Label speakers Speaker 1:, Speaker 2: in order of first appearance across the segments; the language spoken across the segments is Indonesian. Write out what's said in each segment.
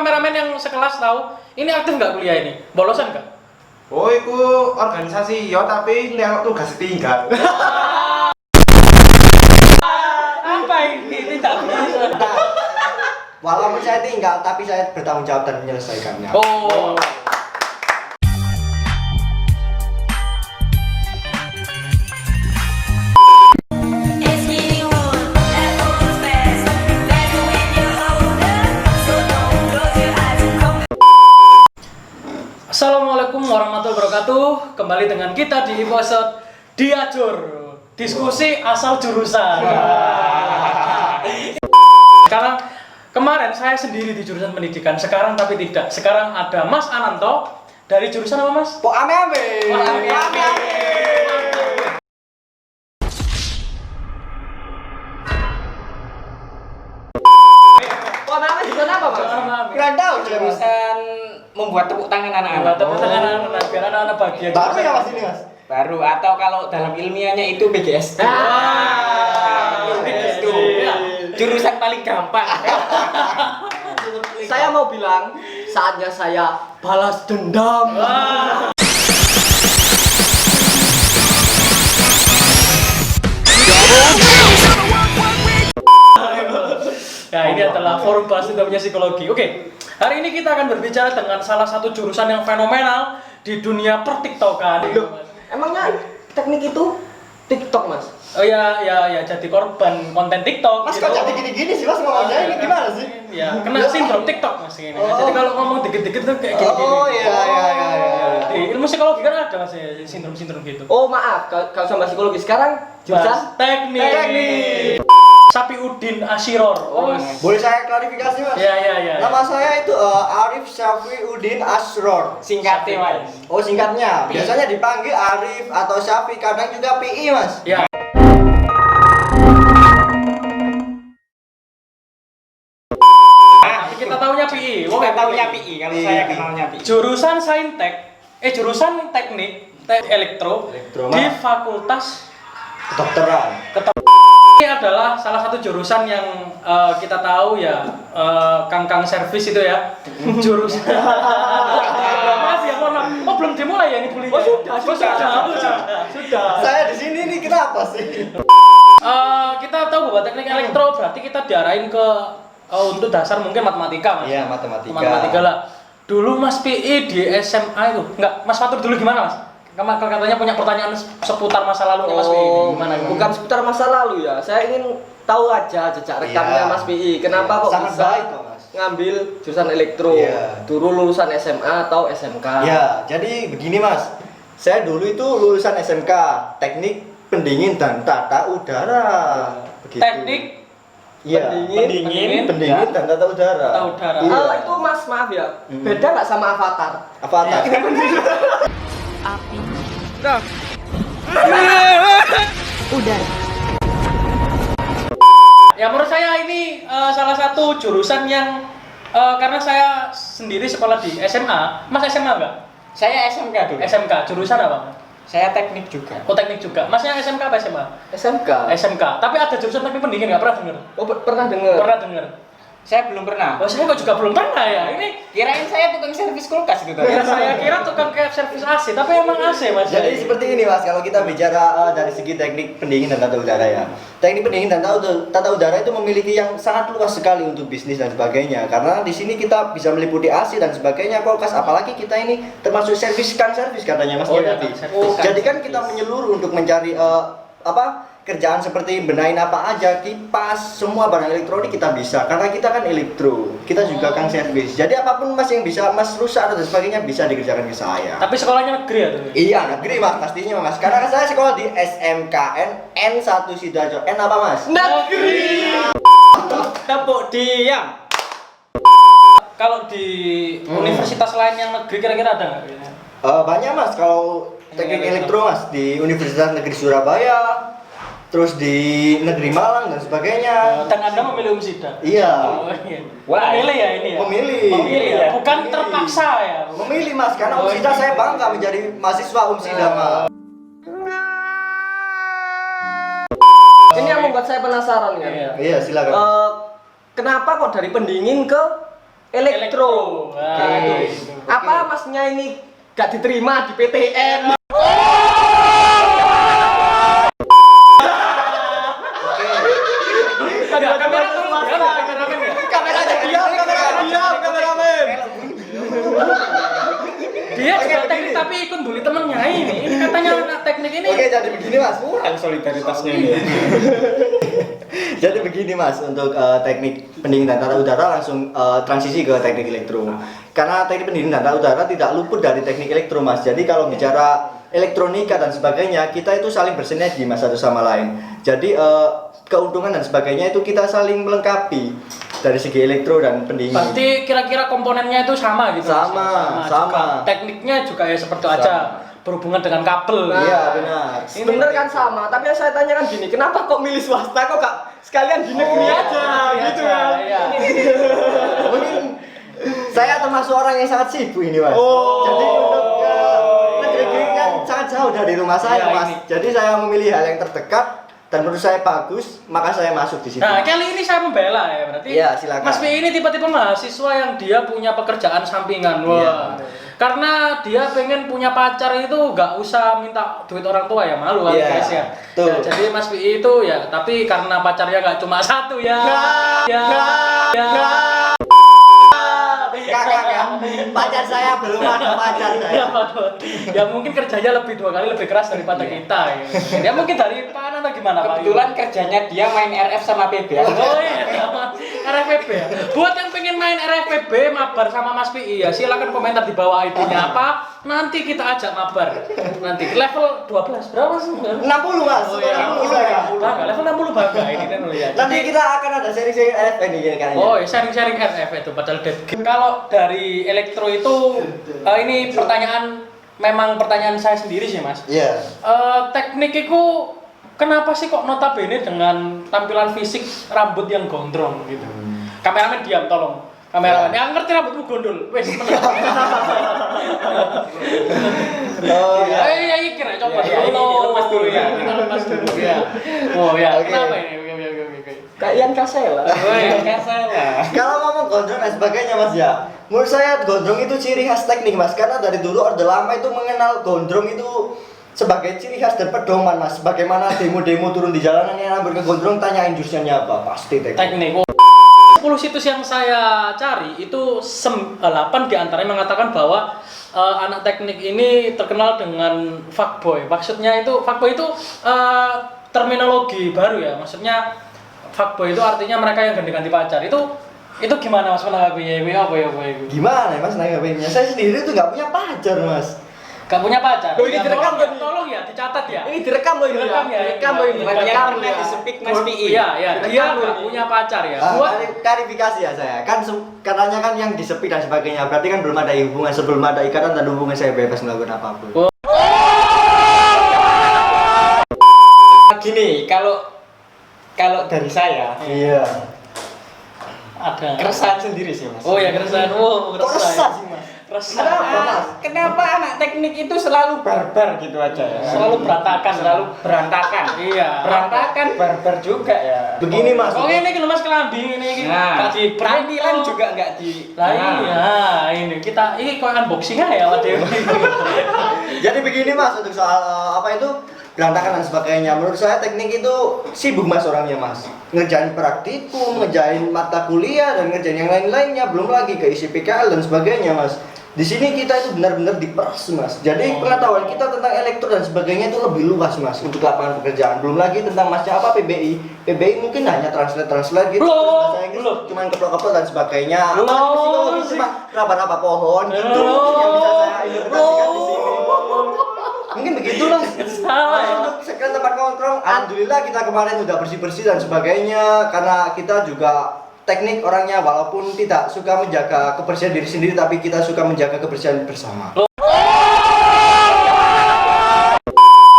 Speaker 1: kameramen yang sekelas tahu, ini aktif nggak kuliah ini? Bolosan nggak?
Speaker 2: Oh, itu organisasi ya, tapi lihat tugas tinggal.
Speaker 1: Apa ini? Tidak bisa.
Speaker 3: Walaupun saya tinggal, tapi saya bertanggung jawab dan menyelesaikannya.
Speaker 1: Oh. Assalamualaikum warahmatullahi wabarakatuh. Kembali dengan kita di episode Diajur, diskusi asal jurusan. Sekarang kemarin saya sendiri di jurusan pendidikan, sekarang tapi tidak. Sekarang ada Mas Ananto dari jurusan apa, Mas?
Speaker 3: Pok ame-ame.
Speaker 4: Kok namanya jurusan apa, Mas?
Speaker 3: Nggak tahu saya, Mas.
Speaker 4: Jurusan membuat tepuk tangan anak-anak.
Speaker 1: Buat tepuk tangan anak-anak, biar anak-anak bahagia.
Speaker 3: Baru ya Mas ini, Mas?
Speaker 4: Baru atau kalau dalam ilmiahnya itu BGS.
Speaker 1: BGS.
Speaker 4: Itu jurusan paling gampang.
Speaker 5: Saya mau bilang, saatnya saya balas dendam.
Speaker 1: Nah, ini adalah forum bahas dendamnya psikologi. Oke, hari ini kita akan berbicara dengan salah satu jurusan yang fenomenal di dunia pertiktokan.
Speaker 5: Emangnya teknik itu TikTok, Mas?
Speaker 1: Oh ya, jadi korban konten TikTok.
Speaker 3: Mas
Speaker 1: gitu.
Speaker 3: kok jadi gini-gini sih, Mas, ngomongnya ini gimana sih?
Speaker 1: Ya, kena sindrom TikTok Mas ini. Jadi kalau ngomong dikit-dikit tuh kayak gini-gini.
Speaker 3: Oh iya.
Speaker 1: Di ilmu psikologi kan ada Mas ya, sindrom-sindrom gitu.
Speaker 5: Oh maaf, kalau sama psikologi sekarang jurusan
Speaker 1: Mas, teknik. Sapiuddin Ashiror. Oh,
Speaker 3: Boleh saya klarifikasi, Mas?
Speaker 1: ya.
Speaker 3: Nama saya itu Arif Syafiuddin Asror.
Speaker 4: Singkatnya, Mas.
Speaker 3: Oh, singkatnya. Biasanya dipanggil Arif atau Syafi, kadang juga PI, Mas.
Speaker 1: Ya. Tapi kita taunya PI.
Speaker 4: Kita taunya PI kalau saya kenalnya PI.
Speaker 1: Jurusan Saintek, jurusan teknik, elektro,
Speaker 3: Elektro,
Speaker 1: di
Speaker 3: Mas.
Speaker 1: Fakultas
Speaker 3: Kedokteran.
Speaker 1: ini adalah salah satu jurusan yang kita tahu ya, kangkang servis itu ya. Jurusan. Maaf ya, mohon maaf. Oh, belum dimulai ya ini bulinya.
Speaker 5: sudah.
Speaker 3: Saya di sini nih kenapa sih?
Speaker 1: Kita tahu bahwa teknik elektro berarti kita diarahin ke untuk dasar mungkin matematika, Mas.
Speaker 3: Iya, matematika.
Speaker 1: Matematika lah. Dulu Mas PI di SMA itu, enggak, Mas Fatur dulu gimana, Mas? Katanya punya pertanyaan seputar masa lalu Mas PI ini. Gimana?
Speaker 5: Bukan seputar masa lalu ya. Saya ingin tahu aja jejak rekamnya
Speaker 3: Iya.
Speaker 5: Mas PI. Kenapa kok
Speaker 3: Sangat
Speaker 5: bisa
Speaker 3: baik kok, Mas.
Speaker 5: ngambil jurusan elektro?
Speaker 3: Iya.
Speaker 5: Dulu lulusan SMA atau SMK?
Speaker 3: Ya, jadi begini, Mas. Saya dulu itu lulusan SMK, Teknik Pendingin dan Tata Udara. Begitu.
Speaker 1: Teknik
Speaker 3: Iya.
Speaker 1: pendingin
Speaker 3: Dan Tata Udara.
Speaker 1: Tata udara.
Speaker 3: Iya.
Speaker 5: Itu Mas, maaf ya. Beda nggak sama Avatar?
Speaker 3: Avatar.
Speaker 6: Udara.
Speaker 1: Ya menurut saya ini salah satu jurusan yang karena saya sendiri sekolah di SMA. Mas SMA enggak?
Speaker 4: Saya SMK dulu.
Speaker 1: SMK, jurusan apa?
Speaker 4: Saya teknik juga.
Speaker 1: Oh, teknik juga. Masnya SMK apa SMA?
Speaker 5: SMK.
Speaker 1: SMK. Tapi ada jurusan teknik pendingin nggak pernah dengar?
Speaker 5: Oh, pernah dengar.
Speaker 1: Pernah dengar.
Speaker 4: Saya belum pernah.
Speaker 1: Oh, saya kok juga belum pernah ya. Ini
Speaker 4: Kirain saya tukang servis kulkas itu tadi.
Speaker 1: ya saya kira tukang kayak servis AC, tapi emang AC Mas.
Speaker 3: Jadi seperti ini, Mas, kalau kita bicara dari segi teknik pendingin dan tata udara ya. Teknik pendingin dan tata udara itu memiliki yang sangat luas sekali untuk bisnis dan sebagainya. Karena di sini kita bisa meliputi AC dan sebagainya, kulkas, apalagi kita ini termasuk servis katanya, Mas.
Speaker 1: Oh,
Speaker 3: ya,
Speaker 1: iya,
Speaker 3: tadi.
Speaker 1: servis.
Speaker 3: Jadi kan kita menyeluruh untuk mencari kerjaan seperti benahin apa aja, kipas, semua barang elektronik kita bisa karena kita kan elektro, kita juga kan servis. Jadi apapun Mas yang bisa Mas rusak dan sebagainya bisa dikerjakan ke saya.
Speaker 1: Tapi sekolahnya negeri ya tuh.
Speaker 3: Iya, negeri Mas, pastinya Mas. Karena saya sekolah di SMKN N1 Sidoarjo. N apa Mas?
Speaker 5: Negeri.
Speaker 4: Tepuk diam.
Speaker 1: Kalau di universitas lain yang negeri kira-kira ada nggak?
Speaker 3: Banyak Mas, kalau teknik elektro Mas di Universitas Negeri Surabaya, terus di Negeri Malang dan sebagainya.
Speaker 1: Dan Anda memilih Umsida?
Speaker 3: Iya.
Speaker 1: Oh, iya.
Speaker 4: Wah,
Speaker 1: Memilih ya ini ya?
Speaker 3: Memilih.
Speaker 1: Memilih ya? Bukan
Speaker 3: Memilih.
Speaker 1: terpaksa ya?
Speaker 3: Memilih Mas, karena
Speaker 1: Oh,
Speaker 3: Umsida
Speaker 1: iya.
Speaker 3: saya bangga menjadi mahasiswa Umsida Mas.
Speaker 5: Ini yang membuat saya penasaran kan.
Speaker 1: Iya.
Speaker 3: Iya, silakan.
Speaker 5: Kenapa kok dari pendingin ke elektro.
Speaker 1: Nah,
Speaker 3: Oke.
Speaker 1: itu.
Speaker 5: Apa masnya ini gak diterima di PTN?
Speaker 1: Kamera tolong ya, kameramen ya.
Speaker 5: Kameranya diam, kameramen.
Speaker 1: Dia juga teknik tapi ikut bully temennya ini. Ini katanya anak teknik ini.
Speaker 3: Oke, jadi begini Mas.
Speaker 4: Kurang solidaritasnya ini.
Speaker 3: Jadi begini Mas, untuk teknik pendingin dan tata udara langsung transisi ke teknik elektro. Karena teknik pendingin dan tata udara tidak luput dari teknik elektro Mas. Jadi kalau bicara elektronika dan sebagainya, kita itu saling bersinergi Mas satu sama lain. Jadi keuntungan dan sebagainya itu kita saling melengkapi dari segi elektro dan pendingin.
Speaker 1: Berarti kira-kira komponennya itu sama gitu.
Speaker 3: Sama.
Speaker 1: Juga tekniknya juga ya seperti itu aja. Berhubungan dengan kabel.
Speaker 3: Iya benar.
Speaker 5: Bener kan sama, tapi yang saya tanyakan gini, kenapa kok milih swasta kok gak sekalian di negeri aja gitu kan?
Speaker 1: Iya.
Speaker 3: Mungkin saya termasuk orang yang sangat sibuk ini Mas.
Speaker 5: Oh.
Speaker 3: Jadi untuk negeri kan sangat jauh dari rumah saya
Speaker 1: Iya,
Speaker 3: Mas.
Speaker 1: ini.
Speaker 3: Jadi saya memilih hal yang terdekat dan menurut saya bagus, maka saya masuk di situ.
Speaker 1: Nah, kali ini saya membela ya berarti.
Speaker 3: Iya, silakan.
Speaker 1: Mas Pi ini tipe-tipe mahasiswa yang dia punya pekerjaan sampingan. Wah.
Speaker 3: Iya.
Speaker 1: Karena dia pengen punya pacar itu nggak usah minta duit orang tua ya, malu kan
Speaker 3: Iya,
Speaker 1: guys ya.
Speaker 3: betul.
Speaker 1: Ya, jadi Mas Pi itu ya, tapi karena pacarnya nggak cuma satu ya.
Speaker 3: Kakak, pacar saya belum ada pacar saya.
Speaker 1: Ya mungkin kerjanya lebih 2 kali lebih keras daripada kita ya. Ya mungkin dari Pan atau gimana Pak?
Speaker 4: Kebetulan kerjanya dia main RF sama PB.
Speaker 1: Oh iya, RFPB ya. Buat yang pengen main RFPB mabar sama Mas PI ya, silakan komentar di bawah ID-nya apa. Nanti kita ajak mabar. Nanti level 12 berapa sih?
Speaker 3: 60 Mas.
Speaker 1: Oh iya,
Speaker 3: 60 saya.
Speaker 1: bangga, level 60 bangga ini kan ya.
Speaker 3: Nanti kita akan ada seri-seri RF ini kayaknya.
Speaker 1: Oh, ya sharing-sharing RF itu padahal dead. Kalau dari elektro itu ini pertanyaan memang pertanyaan saya sendiri sih, Mas.
Speaker 3: Iya.
Speaker 1: Teknik itu kenapa sih kok notabene dengan tampilan fisik rambut yang gondrong gitu? Kameramen diam tolong. Kameramen, yang ngerti rambutmu gondol. Wes menang.
Speaker 3: Oh iya.
Speaker 1: Ya kira coba
Speaker 4: Ya, ini lepas dulu ya.
Speaker 1: Kita lepas dulu ya. Oh ya,
Speaker 3: Oke.
Speaker 1: kenapa ini? Oke.
Speaker 5: Kayak Ian Kasela.
Speaker 3: Kalau ngomong gondrong dan sebagainya Mas ya, menurut saya gondrong itu ciri khas teknik Mas. Karena dari dulu Orde Lama itu mengenal gondrong itu sebagai ciri khas dan pedoman Mas. Bagaimana demo-demo turun di jalanan yang rambut gondrong, tanyain jurusannya apa, pasti teknik.
Speaker 1: Teknik. 10 situs yang saya cari itu 8 diantaranya mengatakan bahwa anak teknik ini terkenal dengan fuckboy. Maksudnya itu fuckboy itu terminologi baru ya. Maksudnya fuckboy itu artinya mereka yang ganti-ganti pacar. Itu gimana Mas menanggapinya? Apa ya itu?
Speaker 3: Gimana ya Mas nanggapinya? Saya sendiri tuh nggak punya pacar Mas.
Speaker 1: Gak punya pacar.
Speaker 5: Loh, ini direkam
Speaker 1: tolong,
Speaker 5: tadi.
Speaker 1: tolong ya dicatat ya.
Speaker 5: Ini direkam loh ini.
Speaker 1: Direkam ya.
Speaker 5: Direkam loh ini.
Speaker 4: Bukan yang
Speaker 5: Direkam
Speaker 4: pernah
Speaker 5: ya.
Speaker 4: disepik Mas PI.
Speaker 1: Iya, dia
Speaker 5: Direkam
Speaker 1: nggak
Speaker 5: ini.
Speaker 1: punya pacar ya. Buat
Speaker 3: Klarifikasi ya saya. Kan katanya kan yang disepi dan sebagainya. Berarti kan belum ada hubungan, sebelum ada ikatan dan hubungan saya bebas melakukan apapun.
Speaker 1: Oh.
Speaker 4: Gini, kalau dari saya
Speaker 3: Iya.
Speaker 1: ada
Speaker 4: keresahan sendiri sih Mas.
Speaker 1: Oh ya keresahan. Wow,
Speaker 3: Kok resah sih Mas?
Speaker 1: Resah.
Speaker 3: Kenapa Mas?
Speaker 4: Kenapa anak teknik itu selalu barbar gitu aja ya?
Speaker 1: Selalu berantakan.
Speaker 4: Selalu berantakan.
Speaker 1: Iya.
Speaker 4: Berantakan, barbar juga ya.
Speaker 3: Begini Mas.
Speaker 1: Oh ini kan Mas kelambi ini
Speaker 4: Nah,
Speaker 1: di
Speaker 4: penampilan juga nggak di.
Speaker 1: Lah iya, ini kita ini kok unboxing aja ya Dewi.
Speaker 3: Jadi begini Mas untuk soal apa itu berantakan dan sebagainya. Menurut saya teknik itu sibuk Mas orangnya Mas. Ngerjain praktikum, ngerjain mata kuliah dan ngerjain yang lain-lainnya. Belum lagi ke isi PKL dan sebagainya Mas. Di sini kita itu benar-benar diperas Mas. Jadi pengetahuan kita tentang elektro dan sebagainya itu lebih luas Mas untuk lapangan pekerjaan. Belum lagi tentang Masnya apa PBI. PBI mungkin hanya translate gitu.
Speaker 1: Belum,
Speaker 3: Terus bahasa Inggris
Speaker 1: belum.
Speaker 3: cuman keplok-keplok dan sebagainya.
Speaker 1: Belum
Speaker 3: Apalagi psikologi
Speaker 1: sih.
Speaker 3: cuma raba-raba pohon gitu mungkin yang bisa saya interpretasikan di sini. Mungkin begitulah.
Speaker 1: Salah ya.
Speaker 3: Untuk sekian tempat nongkrong, alhamdulillah kita kemarin sudah bersih-bersih dan sebagainya karena kita juga teknik orangnya walaupun tidak suka menjaga kebersihan diri sendiri tapi kita suka menjaga kebersihan bersama.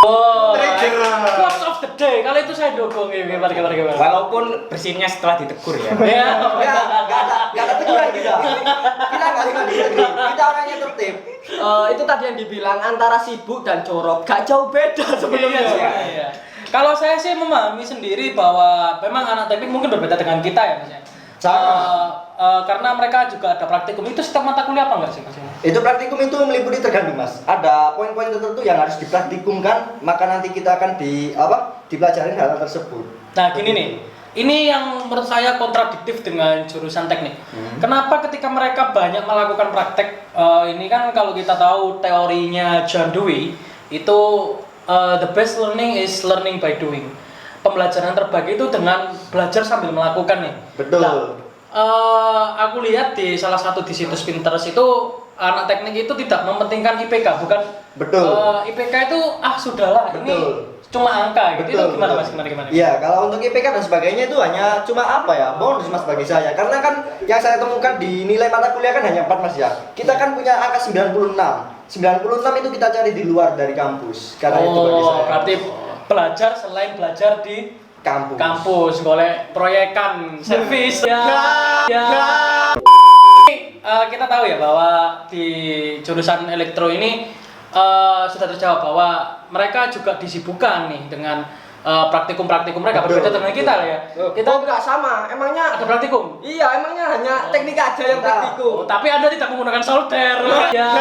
Speaker 1: Oh,
Speaker 3: Trigger.
Speaker 1: quotes of the day. Kali itu saya dukung gimana.
Speaker 4: Walaupun bersihnya setelah ditegur ya.
Speaker 1: Ya.
Speaker 3: Enggak ada teguran kita. Kita enggak suka ditegur. Kita orangnya tertib.
Speaker 5: Itu tadi yang dibilang antara sibuk dan jorok gak jauh beda sebelumnya.
Speaker 1: Iya. Kalau saya sih memahami sendiri bahwa memang anak teknik mungkin berbeda dengan kita ya Mas ya.
Speaker 3: Sama.
Speaker 1: karena mereka juga ada praktikum, itu setiap mata kuliah apa enggak sih Mas?
Speaker 3: Itu praktikum itu meliputi tergantung Mas. Ada poin-poin tertentu yang harus dipraktikumkan, maka nanti kita akan dipelajarin hal tersebut.
Speaker 1: Nah gini nih, ini yang menurut saya kontradiktif dengan jurusan teknik. Kenapa ketika mereka banyak melakukan praktek, ini kan kalau kita tahu teorinya John Dewey, itu the best learning is learning by doing. Pembelajaran terbaik itu dengan belajar sambil melakukan nih.
Speaker 3: Betul.
Speaker 1: Nah, aku lihat di salah satu di situs Pinterest itu anak teknik itu tidak mementingkan IPK, bukan?
Speaker 3: Betul.
Speaker 1: IPK itu sudahlah,
Speaker 3: Betul.
Speaker 1: ini cuma angka gitu.
Speaker 3: Betul,
Speaker 1: Itu gimana
Speaker 3: betul.
Speaker 1: Mas? Gimana?
Speaker 3: Iya, kalau untuk IPK dan sebagainya itu hanya cuma bonus Mas bagi saya. Karena kan yang saya temukan di nilai mata kuliah kan hanya 4 Mas ya. Kita kan punya angka 96. 96 itu kita cari di luar dari kampus. Karena itu bagi saya.
Speaker 1: Berarti belajar selain belajar di
Speaker 3: kampus.
Speaker 1: boleh proyekan, servis. Kita tahu ya bahwa di jurusan elektro ini sudah terjawab bahwa mereka juga disibukkan nih dengan praktikum-praktikum mereka.
Speaker 3: Betul,
Speaker 1: Berbeda dengan kita
Speaker 3: betul.
Speaker 1: ya.
Speaker 5: Kita nggak sama, emangnya
Speaker 1: Ada praktikum.
Speaker 5: iya, emangnya hanya teknik aja yang
Speaker 3: Enggak.
Speaker 5: praktikum.
Speaker 1: Tapi Anda tidak menggunakan solder. Ya.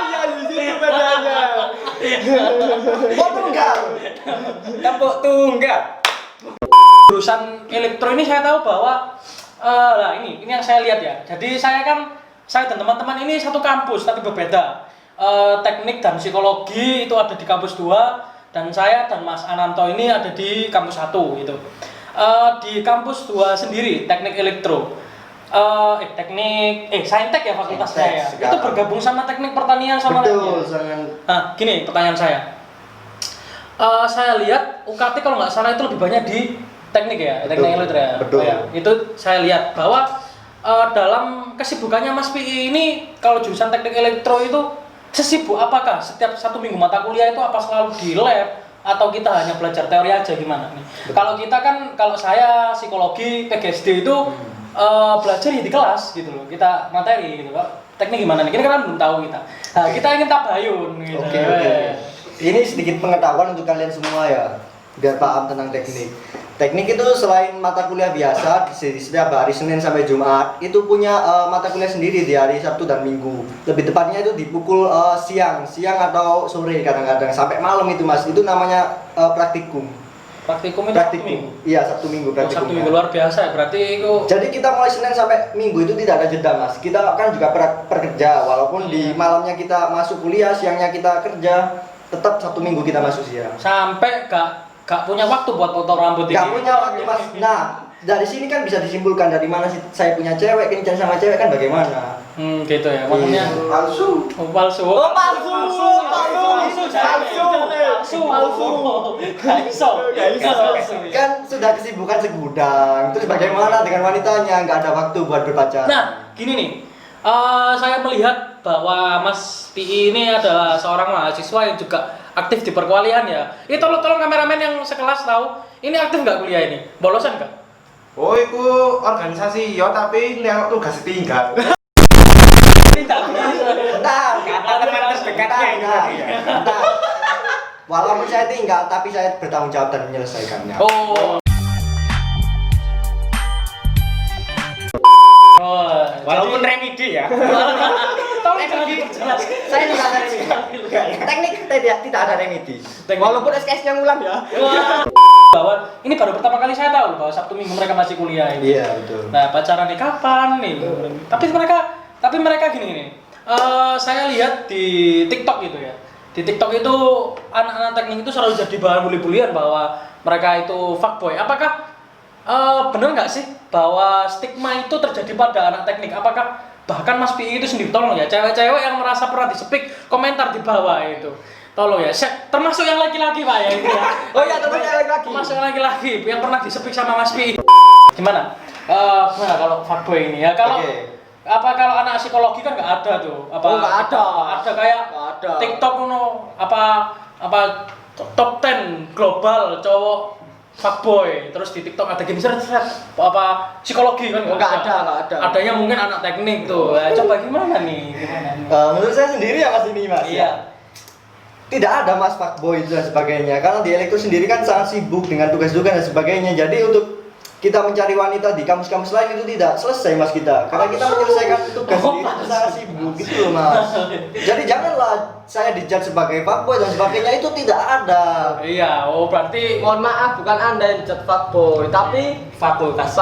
Speaker 5: Iya, di situ bedanya.
Speaker 3: Oh, tunggal.
Speaker 4: Tepuk tunggal.
Speaker 1: Jurusan elektro ini saya tahu bahwa ini yang saya lihat ya. Jadi saya dan teman-teman ini satu kampus tapi berbeda. Teknik dan psikologi itu ada di kampus 2 dan saya dan Mas Ananto ini ada di kampus 1 gitu. Di kampus 2 sendiri teknik elektro. Saintek ya fakultas
Speaker 3: Saintek
Speaker 1: saya.
Speaker 3: sekarang.
Speaker 1: Itu bergabung sama teknik pertanian sama
Speaker 3: Betul,
Speaker 1: lainnya.
Speaker 3: sangat.
Speaker 1: Nah, gini pertanyaan saya. Saya lihat UKT kalau nggak salah itu lebih banyak di teknik ya, teknik
Speaker 3: Betul,
Speaker 1: elektro ya.
Speaker 3: betul.
Speaker 1: Itu saya lihat bahwa dalam kesibukannya Mas PI ini kalau jurusan teknik elektro itu sesibuk apakah setiap 1 minggu mata kuliah itu apa selalu di lab atau kita hanya belajar teori aja gimana nih? Kalau kita kan, kalau saya psikologi PGSD itu belajar ya di kelas gitu loh, kita materi gitu Pak. Teknik gimana nih? Kita kan belum tahu kita. Nah, kita ingin tabayun gitu.
Speaker 3: Oke. Ini sedikit pengetahuan untuk kalian semua ya, biar paham tentang teknik. Teknik itu selain mata kuliah biasa di setiap hari Senin sampai Jumat itu punya mata kuliah sendiri di hari Sabtu dan Minggu. Lebih tepatnya itu di pukul siang atau sore kadang-kadang sampai malam itu Mas. Itu namanya praktikum.
Speaker 1: Praktikum itu Sabtu Minggu.
Speaker 3: Iya, Sabtu Minggu praktikum.
Speaker 1: Sabtu Minggu luar biasa ya. Berarti itu
Speaker 3: Jadi kita mulai Senin sampai Minggu itu tidak ada jeda Mas. Kita kan juga pekerja, walaupun di malamnya kita masuk kuliah, siangnya kita kerja, tetap Sabtu Minggu kita masuk siang.
Speaker 1: sampai gak punya waktu buat potong rambut ini.
Speaker 3: Gak punya waktu Mas. Nah, dari sini kan bisa disimpulkan dari mana sih saya punya cewek, kencan sama cewek kan bagaimana?
Speaker 1: Gitu ya. Maksudnya
Speaker 3: Iya.
Speaker 2: Palsu.
Speaker 1: palsu.
Speaker 5: Oh, palsu.
Speaker 3: Kan sudah kesibukan segudang. Terus bagaimana dengan wanitanya? Nggak ada waktu buat berpacaran.
Speaker 1: Nah, gini nih. Saya melihat bahwa Mas PI ini adalah seorang mahasiswa yang juga aktif di perkuliahan ya. Ini tolong kameramen yang sekelas tahu, ini aktif nggak kuliah ini? Bolosan nggak?
Speaker 2: Oh, itu organisasi ya tapi nek tugas tinggal.
Speaker 1: Tidak bisa.
Speaker 3: Nah,
Speaker 4: Kata teman terdekatnya itu tadi ya.
Speaker 3: Walaupun saya tinggal, tapi saya bertanggung jawab dan menyelesaikannya.
Speaker 1: Oh.
Speaker 4: Walaupun remedi ya.
Speaker 1: Tolong jangan diperjelas.
Speaker 3: Saya tidak ada remedi. Teknik tidak ada remedi.
Speaker 5: Walaupun SKS-nya ngulang ya.
Speaker 1: Bahwa ini baru pertama kali saya tahu bahwa Sabtu Minggu mereka masih kuliah ini.
Speaker 3: Iya, betul.
Speaker 1: Nah, pacaran nih kapan nih? Tapi mereka gini. Saya lihat di TikTok gitu ya. Di TikTok itu anak-anak teknik itu selalu jadi bahan bully-bulian bahwa mereka itu fuckboy. Apakah benar nggak sih bahwa stigma itu terjadi pada anak teknik? Apakah bahkan Mas PI itu sendiri, tolong ya, cewek-cewek yang merasa pernah disepik, komentar di bawah itu. Tolong ya, termasuk yang laki-laki Pak ya itu ya.
Speaker 5: Oh iya, termasuk yang laki-laki.
Speaker 1: Termasuk yang laki-laki yang pernah disepik sama Mas PI. Gimana? Gimana kalau fuckboy ini ya? Kalau
Speaker 3: Oke.
Speaker 1: kalau anak psikologi kan nggak ada tuh.
Speaker 5: Oh, nggak ada.
Speaker 1: Ada kayak
Speaker 5: Nggak ada.
Speaker 1: TikTok apa top 10 global cowok fuckboy, terus di TikTok ada gini seret apa psikologi kan
Speaker 5: Nggak ada.
Speaker 1: Adanya mungkin anak teknik tuh. Coba gimana nih?
Speaker 3: Menurut saya sendiri ya Mas ini Mas.
Speaker 1: Iya.
Speaker 3: Tidak ada Mas fuckboy dan sebagainya. Karena di elektro sendiri kan sangat sibuk dengan tugas-tugas dan sebagainya. Jadi untuk kita mencari wanita di kampus-kampus lain itu tidak selesai mas kita, karena kita menyelesaikan tugas di sangat sibuk gitu loh mas. Jadi janganlah saya dijudge sebagai fuckboy dan sebagainya, itu tidak ada.
Speaker 1: Iya, oh berarti
Speaker 5: Mohon maaf, bukan Anda yang dijat fuckboy, tapi fakultas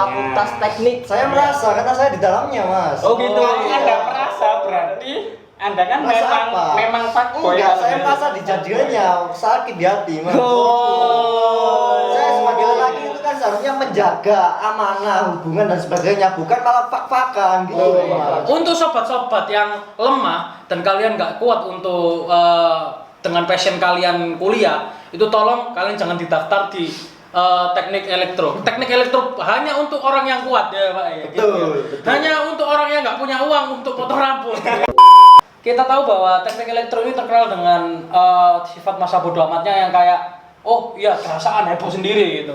Speaker 5: teknik.
Speaker 3: Saya merasa karena saya di dalamnya mas.
Speaker 5: Oh gitu.
Speaker 4: Kalau Anda merasa berarti Anda kan
Speaker 3: Merasa apa?
Speaker 4: memang fuckboy.
Speaker 3: Enggak, saya merasa dijudge-nya, sakit di hati mas.
Speaker 5: Oh.
Speaker 3: Saya sebagai lelaki itu kan seharusnya menjaga amanah hubungan dan sebagainya, bukan malah fak-fakan gitu loh mas.
Speaker 1: untuk sobat-sobat yang lemah dan kalian nggak kuat untuk dengan passion kalian kuliah, itu tolong kalian jangan didaftar di teknik elektro. Teknik elektro hanya untuk orang yang kuat ya Pak ya. Gitu ya.
Speaker 3: Betul.
Speaker 1: Hanya untuk orang yang nggak punya uang untuk potong rambut. Kita tahu bahwa teknik elektro ini terkenal dengan sifat masa bodo amatnya yang kayak oh iya perasaan heboh sendiri gitu.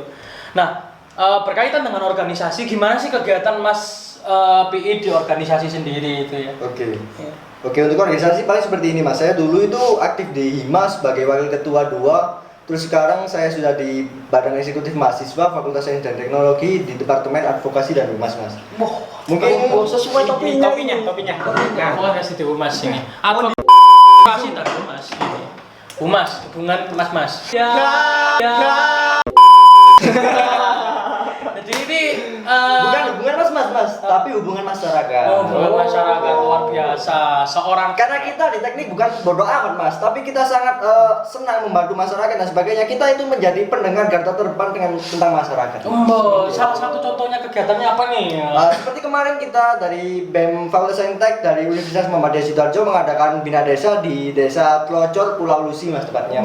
Speaker 1: Nah berkaitan dengan organisasi, gimana sih kegiatan Mas PI di organisasi sendiri itu ya?
Speaker 3: Oke.
Speaker 1: Ya.
Speaker 3: Oke, untuk organisasi paling seperti ini mas. Saya dulu itu aktif di HIMAS sebagai wakil ketua 2. Terus sekarang saya sudah di Badan Eksekutif Mahasiswa Fakultas Sains dan Teknologi di Departemen Advokasi dan Humas mas.
Speaker 1: Wah,
Speaker 3: Mungkin
Speaker 5: sesuai topinya.
Speaker 4: Topinya.
Speaker 1: nah, aku kasih di humas ini. Atau kasih dari humas ini. Humas, hubungan mas-mas. Ya. Jadi ini
Speaker 3: bukan hubungan mas, tapi hubungan masyarakat.
Speaker 1: hubungan masyarakat luar biasa. Seorang
Speaker 3: Karena kita di teknik bukan bodoh amat mas, tapi kita sangat senang membantu masyarakat dan sebagainya. Kita itu menjadi pendengar garda terdepan tentang masyarakat.
Speaker 1: salah satu contohnya kegiatannya apa nih?
Speaker 3: Seperti kemarin kita dari BEM Fakultas Saintek dari Universitas Muhammadiyah Sidoarjo mengadakan bina desa di Desa Tlocor, Pulau Lusi mas tepatnya.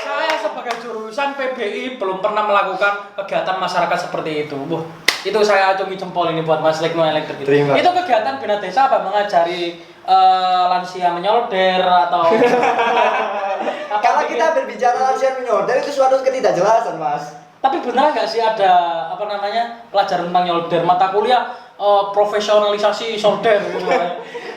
Speaker 1: Saya sebagai jurusan PBI belum pernah melakukan kegiatan masyarakat seperti itu. Wah, itu saya acungi jempol ini buat Mas Lekno Elektrik.
Speaker 3: Terima.
Speaker 1: Itu kegiatan bina desa apa? Mengajari lansia menyolder atau
Speaker 3: Kalau kita berbicara lansia menyolder itu suatu ketidakjelasan mas.
Speaker 1: Tapi benar nggak sih ada apa namanya pelajaran tentang nyolder, mata kuliah profesionalisasi solder gitu?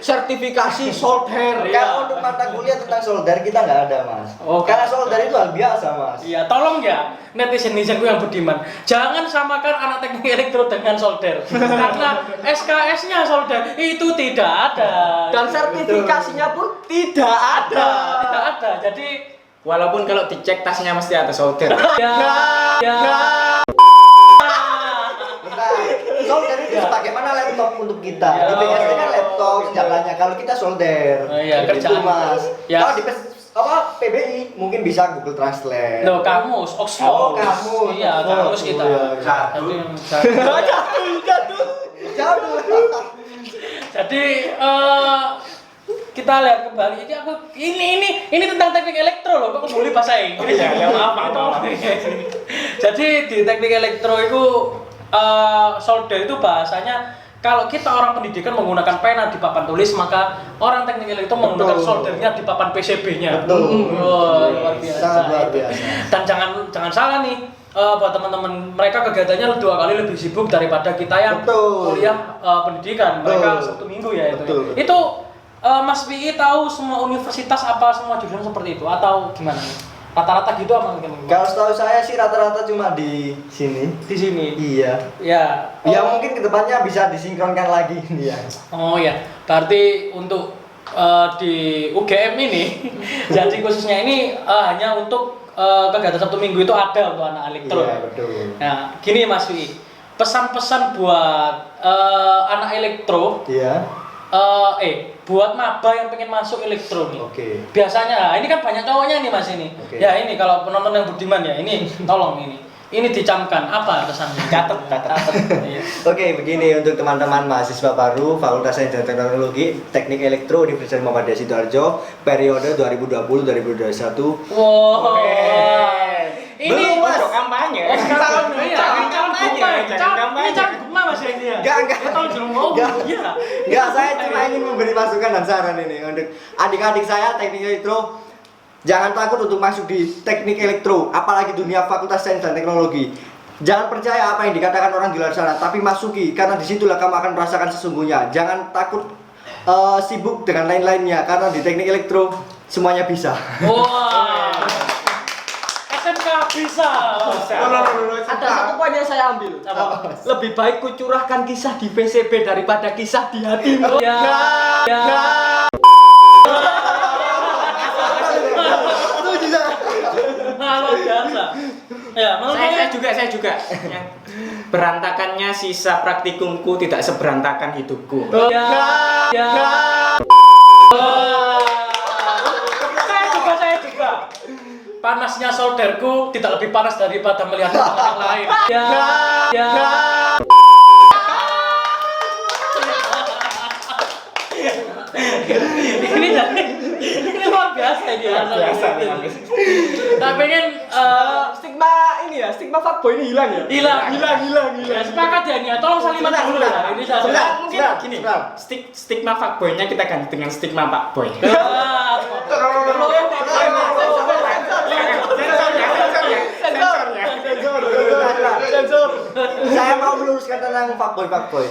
Speaker 5: Sertifikasi solder.
Speaker 3: Kalau untuk mata kuliah tentang solder kita nggak ada mas.
Speaker 1: Oke.
Speaker 3: Karena solder itu hal biasa mas.
Speaker 1: Iya, tolong ya netizen-netizenku yang budiman, jangan samakan anak teknik elektro dengan solder. Karena SKS-nya solder itu tidak ada.
Speaker 5: Dan sertifikasinya pun tidak ada.
Speaker 1: Tidak ada. Jadi
Speaker 4: Walaupun kalau dicek tasnya mesti ada solder.
Speaker 1: ya.
Speaker 3: Nah, solder itu sebagaimana laptop untuk kita.
Speaker 1: Ya.
Speaker 3: Di PST kan laptop senjatanya. Kalau kita solder,
Speaker 1: Oh iya,
Speaker 3: gitu,
Speaker 1: kerjaan.
Speaker 3: mas.
Speaker 1: Ya.
Speaker 3: Kalau di PBI mungkin bisa Google Translate.
Speaker 1: Loh, kamus, Oxford.
Speaker 3: Oh, kamus.
Speaker 1: Iya, kamus kita.
Speaker 3: Oh, iya.
Speaker 1: Jadi kita lihat kembali. Jadi aku ini tentang teknik elektro loh. Kok boleh bahasa Inggris?
Speaker 4: Ya, maaf.
Speaker 1: Jadi di teknik elektro itu solder itu bahasanya kalau kita orang pendidikan menggunakan pena di papan tulis, maka orang teknik elektro menggunakan soldernya di papan PCB-nya.
Speaker 3: Betul.
Speaker 1: Oh, luar biasa.
Speaker 3: Sangat luar biasa.
Speaker 1: Dan jangan salah nih, buat teman-teman, mereka kegiatannya 2 kali lebih sibuk daripada kita yang
Speaker 3: Betul.
Speaker 1: kuliah pendidikan. Mereka
Speaker 3: Betul.
Speaker 1: Sabtu Minggu ya itu.
Speaker 3: Betul.
Speaker 1: Itu Mas PI tahu semua universitas apa semua jurusan seperti itu atau gimana? Rata-rata gitu apa mungkin?
Speaker 3: Kalau setahu saya sih rata-rata cuma di sini.
Speaker 1: Di sini.
Speaker 3: Iya.
Speaker 1: Ya.
Speaker 3: Ya mungkin kedepannya bisa disinkronkan lagi ya.
Speaker 1: Oh ya, berarti untuk di UGM ini, jadi khususnya ini hanya untuk kegiatan Sabtu Minggu itu ada untuk anak elektro.
Speaker 3: Iya betul.
Speaker 1: Nah, gini Mas Wi, pesan-pesan buat anak elektro,
Speaker 3: Iya.
Speaker 1: buat maba yang pengen masuk elektro nih.
Speaker 3: Oke.
Speaker 1: Biasanya, ini kan banyak cowoknya nih Mas ini.
Speaker 3: Oke.
Speaker 1: Ya ini kalau penonton yang budiman ya, ini tolong ini. Ini dicamkan apa pesannya? Catat. Iya.
Speaker 3: Oke, begini untuk teman-teman mahasiswa baru Fakultas Sains dan Teknologi Teknik Elektro Universitas Muhammadiyah Sidoarjo periode 2020-2021.
Speaker 1: Wow. Ini
Speaker 3: Belum, Mas.
Speaker 4: kampanye.
Speaker 1: Jangan
Speaker 4: kampanye.
Speaker 1: Mas ya ini ya.
Speaker 3: Enggak.
Speaker 1: Kalau belum mau,
Speaker 3: Enggak.
Speaker 1: iya.
Speaker 3: Enggak, saya cuma ingin memberi masukan dan saran ini untuk adik-adik saya Teknik Elektro. Jangan takut untuk masuk di teknik elektro, apalagi dunia Fakultas Sains dan Teknologi. Jangan percaya apa yang dikatakan orang di luar sana, tapi masuki, karena disitulah kamu akan merasakan sesungguhnya. Jangan takut sibuk dengan lain-lainnya, karena di teknik elektro semuanya bisa.
Speaker 1: Wah. SMK Bisa.
Speaker 5: Ada satu poin yang saya ambil.
Speaker 1: Apa?
Speaker 5: Lebih baik kucurahkan kisah di VCB daripada kisah di hatimu.
Speaker 1: Ya. Luar biasa. Ya, menurut
Speaker 4: Saya juga. Yang berantakannya sisa praktikumku tidak seberantakan hidupku.
Speaker 1: Ya. Saya juga. Panasnya solderku tidak lebih panas daripada melihat orang yang lain. Ya. Ini luar biasa ini. Tak pengen
Speaker 5: stigma fuckboy ini hilang ya?
Speaker 1: hilang. Ya, sepakat ya ini. Tolong saliman dulu ya. Ini saya.
Speaker 4: Mungkin gini, stigma fuckboy-nya kita ganti dengan stigma pakboy.
Speaker 5: Sensor.
Speaker 3: Saya mau meluruskan tentang fuckboy.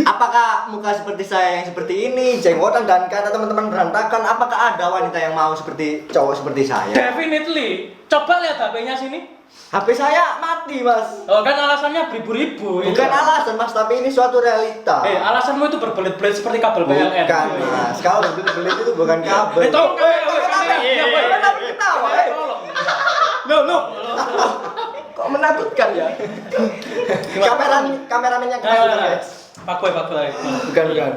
Speaker 3: Apakah muka seperti saya yang seperti ini, jenggotan dan kata teman-teman berantakan, apakah ada wanita yang mau seperti cowok seperti saya?
Speaker 1: Definitely. Coba lihat HP-nya sini.
Speaker 3: HP saya mati, Mas.
Speaker 1: Oh, kan alasannya beribu-ribu.
Speaker 3: Bukan alasan, Mas, tapi ini suatu realita.
Speaker 1: Alasanmu itu berbelit-belit seperti kabel PLN.
Speaker 3: Bukan, Mas. Kalau berbelit-belit itu bukan kabel.
Speaker 1: Tolong kamera.
Speaker 5: Loh. Kok menakutkan ya?
Speaker 3: Kameramennya kemana, guys?
Speaker 1: Pakboy.
Speaker 3: Bukan.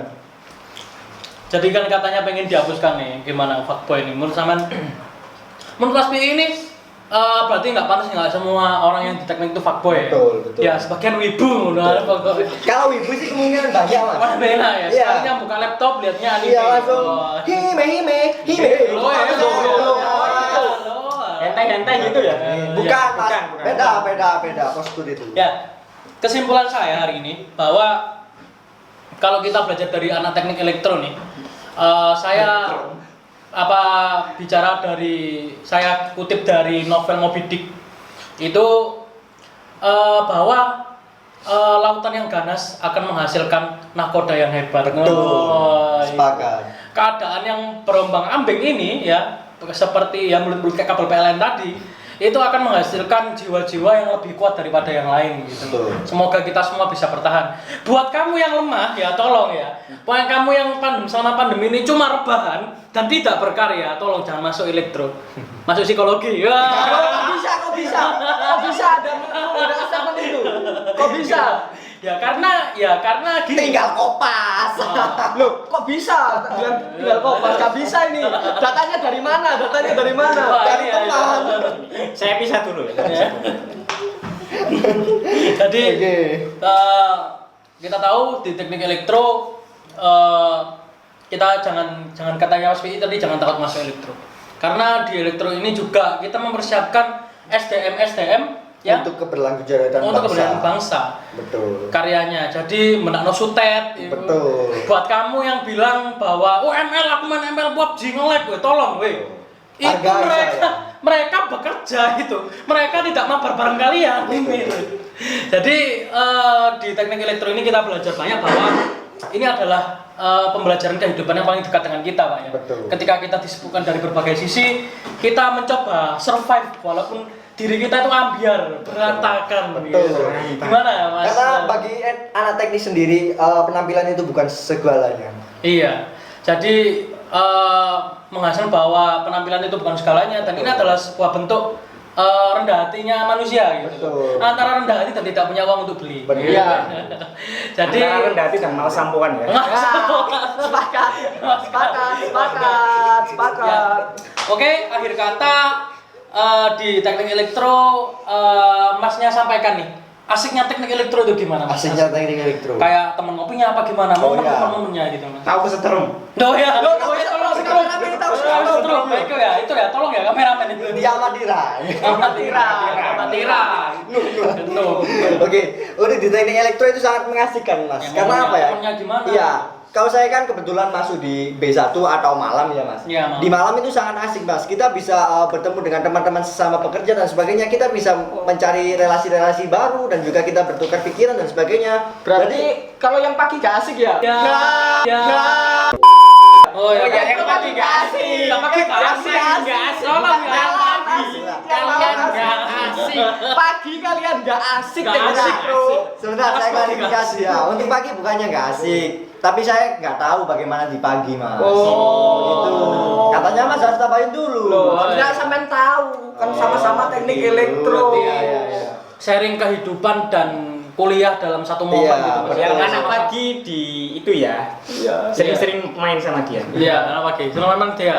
Speaker 1: Jadi kan katanya pengen dihapuskan nih, gimana fuckboy ini? Menurut Mas PI ini berarti nggak pantas, nggak semua orang yang di teknik itu fuckboy.
Speaker 3: Betul.
Speaker 1: Ya sebagian wibu,
Speaker 3: Kalau wibu sih kemungkinan banyak, Mas.
Speaker 1: Orang bela ya.
Speaker 3: Iya.
Speaker 1: Sekalinya buka laptop lihatnya anime.
Speaker 3: Iya, langsung
Speaker 1: Oh.
Speaker 3: hime.
Speaker 4: Hentai gitu ya?
Speaker 3: Bukan, Mas.
Speaker 4: Bukan.
Speaker 3: Beda postur itu.
Speaker 1: Ya, kesimpulan saya hari ini bahwa kalau kita belajar dari anak teknik elektro nih, saya saya kutip dari novel Moby Dick itu bahwa lautan yang ganas akan menghasilkan nahkoda yang hebat.
Speaker 3: Betul. Sepakat.
Speaker 1: Keadaan yang berombang-ambing ini ya, seperti yang mulut-mulut kayak kabel PLN tadi, itu akan menghasilkan jiwa-jiwa yang lebih kuat daripada yang lain gitu.
Speaker 3: Betul.
Speaker 1: Semoga kita semua bisa bertahan. Buat kamu yang lemah ya tolong ya. Buat kamu yang selama pandemi ini cuma rebahan dan tidak berkarya, tolong jangan masuk elektro. Masuk psikologi. Ya.
Speaker 5: Kok bisa ada statement itu? Kok bisa?
Speaker 1: Ya karena gini.
Speaker 3: Tinggal kopas.
Speaker 5: Loh, kok bisa? Tinggal kopas, gak bisa ini. Datanya dari mana?
Speaker 1: Wah,
Speaker 3: Dari
Speaker 1: iya.
Speaker 3: teman.
Speaker 4: Saya pisah dulu ya.
Speaker 1: Jadi
Speaker 3: Oke.
Speaker 1: kita tahu di teknik elektro kita jangan katanya Mas PI tadi jangan takut masuk elektro. Karena di elektro ini juga kita mempersiapkan SDM ya
Speaker 3: Untuk keberlanjutan
Speaker 1: bangsa.
Speaker 3: Betul.
Speaker 1: Karyanya. Jadi menakno sutet.
Speaker 3: Betul.
Speaker 1: Buat kamu yang bilang bahwa ML aku main ML PUBG nge-lag gue, tolong weh. Itu
Speaker 3: Hargai
Speaker 1: mereka bekerja itu. Mereka tidak mabar bareng kalian. Jadi di teknik elektro ini kita belajar banyak bahwa ini adalah pembelajaran kehidupan yang paling dekat dengan kita, Pak ya.
Speaker 3: Betul.
Speaker 1: Ketika kita disibukkan dari berbagai sisi, kita mencoba survive walaupun diri kita itu ambiar, berantakan.
Speaker 3: Betul.
Speaker 1: Gitu. Gimana ya, Mas?
Speaker 3: Karena bagi anak teknik sendiri penampilan itu bukan segalanya.
Speaker 1: Iya. Jadi menghasilkan bahwa penampilan itu bukan segalanya dan ini adalah sebuah bentuk rendah hatinya manusia gitu.
Speaker 3: Betul.
Speaker 1: Antara rendah hati dan tidak punya uang untuk beli.
Speaker 3: Betul.
Speaker 1: Gitu.
Speaker 3: Iya.
Speaker 1: Jadi
Speaker 4: Antara rendah hati dan malas sampoan ya.
Speaker 5: Sepakat.
Speaker 1: Ya. Oke, akhir kata di teknik elektro Masnya sampaikan nih. Asiknya teknik elektro itu gimana, Mas?
Speaker 3: Asiknya teknik elektro.
Speaker 1: Kayak temen ngopinya apa gimana?
Speaker 3: Oh, iya.
Speaker 1: Momennya gitu, Mas.
Speaker 2: Tahu kesetrum.
Speaker 1: Oh ya,
Speaker 5: Tolong
Speaker 1: setrum. Itu ya, tolong ya kameramen itu.
Speaker 3: Dia Madira.
Speaker 1: Amatira.
Speaker 3: Oke, udah di teknik elektro itu sangat mengasihkan, Mas.
Speaker 1: Ya,
Speaker 3: Karena apa ya?
Speaker 1: momennya gimana?
Speaker 3: Iya. Kalau saya kan kebetulan masuk di B1 atau malam ya, Mas.
Speaker 1: Iya, malam.
Speaker 3: Di malam itu sangat asik, Mas. Kita bisa bertemu dengan teman-teman sesama pekerja dan sebagainya. Kita bisa mencari relasi-relasi baru dan juga kita bertukar pikiran dan sebagainya.
Speaker 5: Berarti kalau yang pagi gak asik ya?
Speaker 1: Ya. Oh ya,
Speaker 5: yang pagi gak asik.
Speaker 1: Yang pagi gak asik. Tolong ya.
Speaker 5: asik.
Speaker 4: Kalian nggak asik.
Speaker 5: Pagi kalian nggak asik
Speaker 1: Nggak
Speaker 5: dengan
Speaker 1: asik,
Speaker 5: bro.
Speaker 3: Sebentar, saya klarifikasi ya. Untuk pagi bukannya nggak asik, tapi saya nggak tahu bagaimana di pagi, Mas. Gitu. Katanya Mas harus tabahin dulu.
Speaker 5: Loh, nggak sampean tahu kan sama-sama teknik elektro.
Speaker 3: Iya.
Speaker 1: Sharing kehidupan dan kuliah dalam satu momen
Speaker 3: Iya,
Speaker 1: gitu. Mas.
Speaker 4: Yang
Speaker 3: Betul.
Speaker 4: anak pagi di itu ya.
Speaker 5: Iya.
Speaker 4: Sering-sering main sama dia.
Speaker 1: Iya, anak pagi. Selamat memang dia.